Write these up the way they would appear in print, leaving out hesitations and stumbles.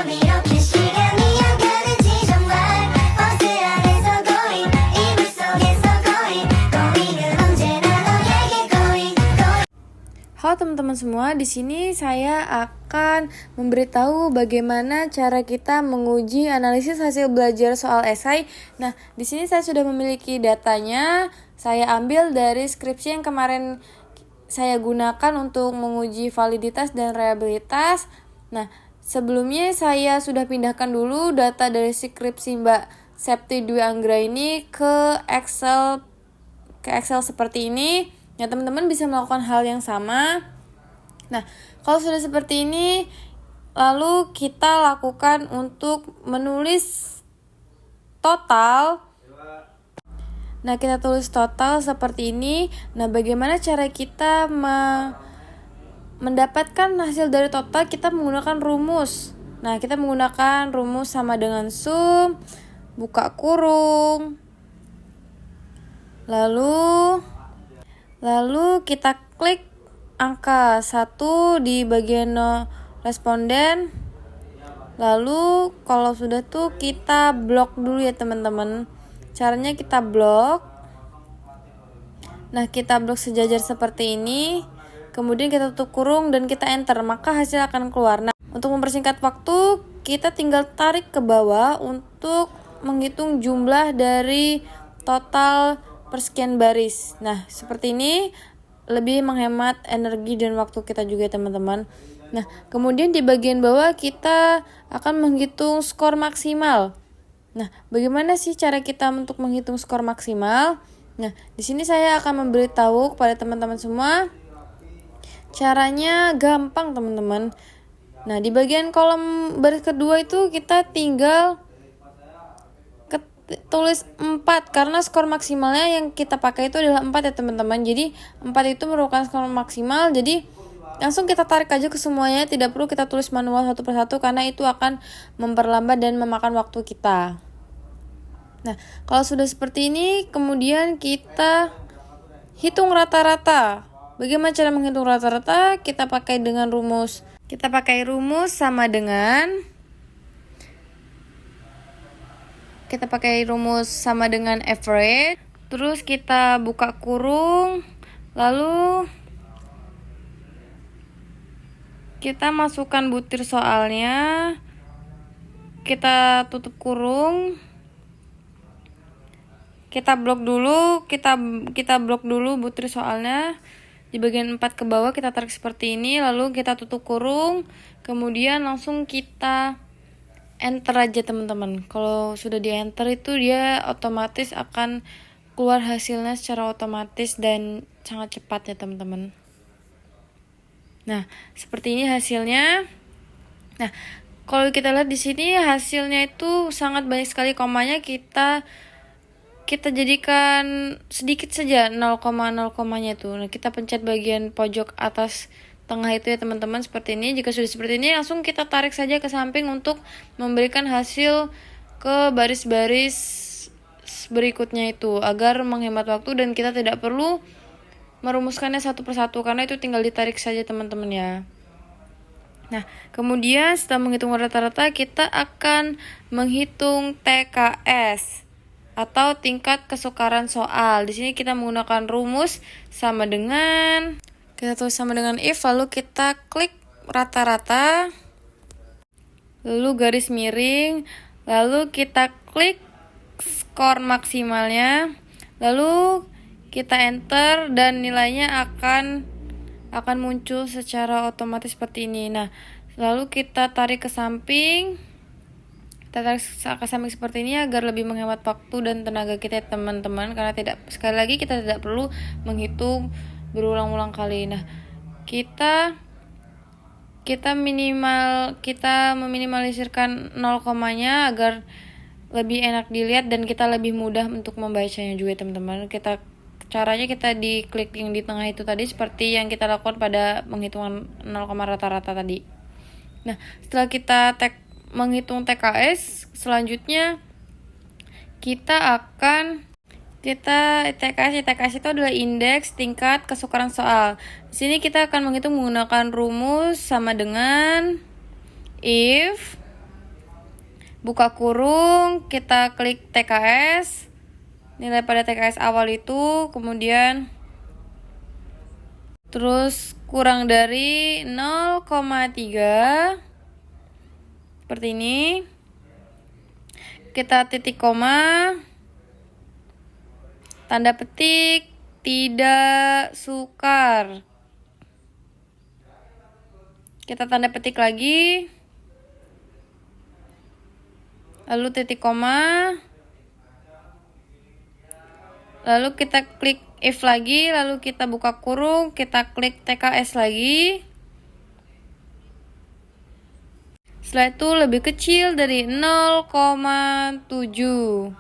밤 이렇게 시간이 안 가는지 정말 버스 안에서 going 이불 속에서 going 은 언제나 너에게 going. Halo teman-teman semua, di sini saya akan memberitahu bagaimana cara kita menguji analisis hasil belajar soal esai. Nah, di sini saya sudah memiliki datanya. Saya ambil dari skripsi yang kemarin saya gunakan untuk menguji validitas dan reliabilitas. Nah, sebelumnya saya sudah pindahkan dulu data dari skripsi Mbak Septi Dwi Anggra ini ke Excel seperti ini. Ya, teman-teman bisa melakukan hal yang sama. Nah, kalau sudah seperti ini, lalu kita lakukan untuk menulis total. Nah, kita tulis total seperti ini. Nah, bagaimana cara kita mendapatkan hasil dari total? Kita menggunakan rumus. Nah, kita menggunakan rumus sama dengan sum, buka kurung. Lalu kita klik angka 1 di bagian responden. Lalu kalau sudah tuh kita blok dulu ya teman-teman. Caranya kita blok. Nah, kita blok sejajar seperti ini. Kemudian kita tutup kurung dan kita enter, maka hasil akan keluar. Nah, untuk mempersingkat waktu, kita tinggal tarik ke bawah untuk menghitung jumlah dari total persekian baris. Nah, seperti ini lebih menghemat energi dan waktu kita juga teman-teman. Nah, kemudian di bagian bawah kita akan menghitung skor maksimal. Nah, bagaimana sih cara kita untuk menghitung skor maksimal? Nah, di sini saya akan memberitahu kepada teman-teman semua. Caranya gampang, teman-teman. Nah, di bagian kolom baris kedua itu kita tinggal tulis 4 karena skor maksimalnya yang kita pakai itu adalah 4 ya, teman-teman. Jadi, 4 itu merupakan skor maksimal. Jadi, langsung kita tarik aja ke semuanya, tidak perlu kita tulis manual satu persatu karena itu akan memperlambat dan memakan waktu kita. Nah, kalau sudah seperti ini, kemudian kita hitung rata-rata. Bagaimana cara menghitung rata-rata? Kita pakai rumus sama dengan average. Terus kita buka kurung, lalu kita masukkan butir soalnya, kita tutup kurung, kita blok dulu butir soalnya. Di bagian 4 ke bawah kita tarik seperti ini, lalu kita tutup kurung, kemudian langsung kita enter aja teman-teman. Kalau sudah di enter itu dia otomatis akan keluar hasilnya secara otomatis dan sangat cepat ya teman-teman. Nah, seperti ini hasilnya. Nah, kalau kita lihat di sini hasilnya itu sangat banyak sekali komanya. Kita jadikan sedikit saja 0,0-nya itu. Nah, kita pencet bagian pojok atas tengah itu ya teman-teman, seperti ini. Jika sudah seperti ini, langsung kita tarik saja ke samping untuk memberikan hasil ke baris-baris berikutnya itu agar menghemat waktu dan kita tidak perlu merumuskannya satu persatu karena itu tinggal ditarik saja teman-teman ya. Nah, kemudian setelah menghitung rata-rata, kita akan menghitung TKS atau tingkat kesukaran soal. Di sini kita menggunakan rumus sama dengan, kita tulis sama dengan if, lalu kita klik rata-rata, lalu garis miring, lalu kita klik skor maksimalnya, lalu kita enter dan nilainya akan muncul secara otomatis seperti ini. Nah, lalu kita tarik ke samping. Kita tarik ke samping seperti ini agar lebih menghemat waktu dan tenaga kita teman-teman, karena sekali lagi kita tidak perlu menghitung berulang-ulang kali. Nah, kita meminimalisirkan 0,-nya agar lebih enak dilihat dan kita lebih mudah untuk membacanya juga teman-teman. Caranya kita diklik yang di tengah itu tadi seperti yang kita lakukan pada menghitungan 0, rata-rata tadi. Nah, setelah kita menghitung TKS, selanjutnya TKS itu adalah indeks tingkat kesukaran soal. Di sini kita akan menghitung menggunakan rumus sama dengan if buka kurung, kita klik TKS, nilai pada TKS awal itu, kemudian terus kurang dari 0,3 seperti ini. Kita titik koma, tanda petik, tidak sukar. Kita tanda petik lagi, lalu titik koma, lalu kita klik if lagi, lalu kita buka kurung, kita klik TKS lagi. Setelah itu lebih kecil dari 0,7.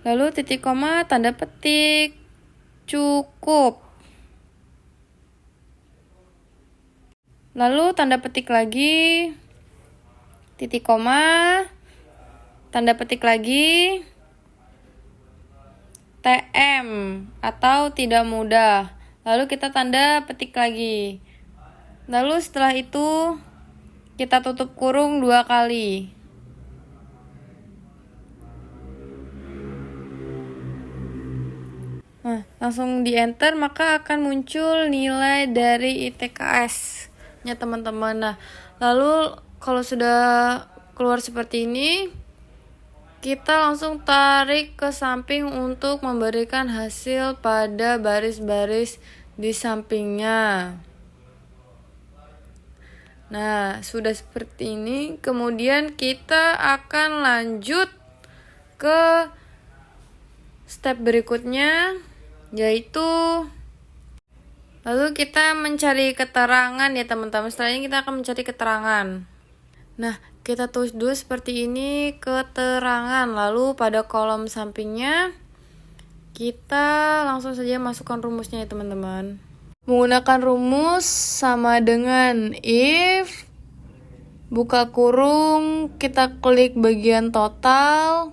Lalu titik koma, tanda petik, cukup. Lalu tanda petik lagi, titik koma, tanda petik lagi, TM atau tidak mudah. Lalu kita tanda petik lagi. Lalu setelah itu kita tutup kurung 2 kali. Nah, langsung di enter, maka akan muncul nilai dari ITKS-nya teman-teman. Nah, lalu kalau sudah keluar seperti ini, kita langsung tarik ke samping untuk memberikan hasil pada baris-baris di sampingnya. Nah, sudah seperti ini. Kemudian kita akan lanjut ke step berikutnya, yaitu lalu kita mencari keterangan ya teman-teman. Setelah ini kita akan mencari keterangan. Nah, kita tulis dulu seperti ini keterangan. Lalu pada kolom sampingnya kita langsung saja masukkan rumusnya ya teman-teman. Menggunakan rumus sama dengan if, buka kurung, kita klik bagian total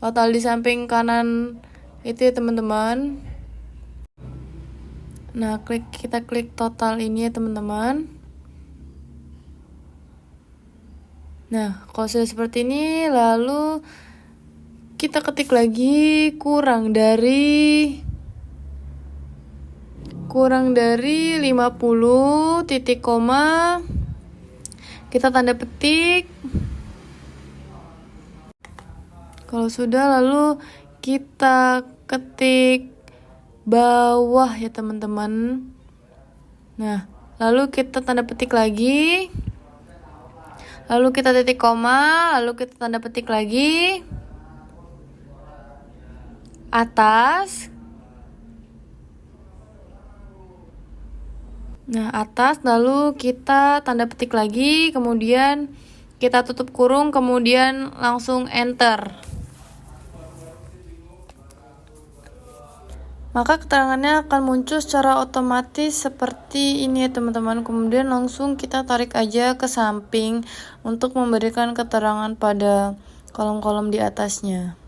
di samping kanan itu ya teman-teman. Nah, kita klik total ini ya teman-teman. Nah, kalau sudah seperti ini, lalu kita ketik lagi kurang dari 50 titik koma, kita tanda petik. Kalau sudah, lalu kita ketik bawah ya teman-teman. Nah, lalu kita tanda petik lagi, lalu kita titik koma, lalu kita tanda petik lagi atas. Nah, atas, lalu kita tanda petik lagi, kemudian kita tutup kurung, kemudian langsung enter. Maka keterangannya akan muncul secara otomatis seperti ini ya teman-teman. Kemudian langsung kita tarik aja ke samping untuk memberikan keterangan pada kolom-kolom di atasnya.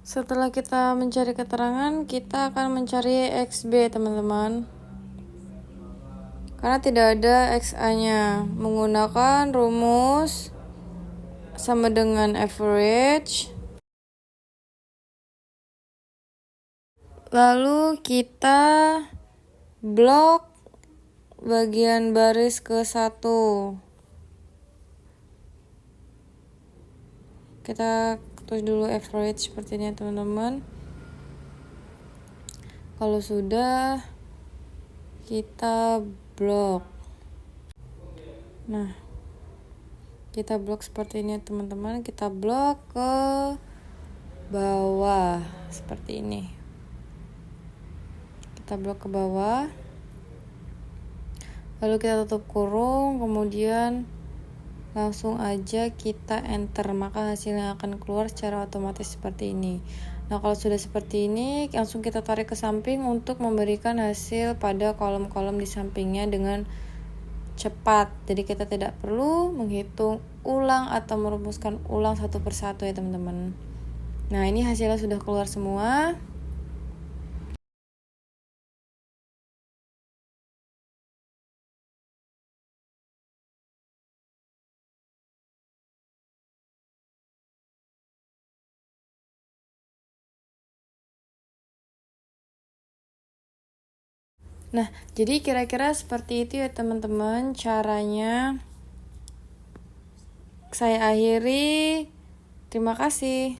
Setelah kita mencari keterangan, kita akan mencari XB teman-teman. Karena tidak ada XA-nya. Menggunakan rumus sama dengan average. Lalu kita blok bagian baris ke-1. Kita tulis dulu average seperti ini teman-teman. Kalau sudah, kita blok. Nah, kita blok seperti ini teman-teman. Kita blok ke bawah seperti ini. Kita blok ke bawah, lalu kita tutup kurung, kemudian langsung aja kita enter, maka hasilnya akan keluar secara otomatis seperti ini. Nah, kalau sudah seperti ini, langsung kita tarik ke samping untuk memberikan hasil pada kolom-kolom di sampingnya dengan cepat. Jadi kita tidak perlu menghitung ulang atau merumuskan ulang satu persatu ya teman-teman. Nah, ini hasilnya sudah keluar semua. Nah, jadi kira-kira seperti itu ya teman-teman caranya. Saya akhiri. Terima kasih.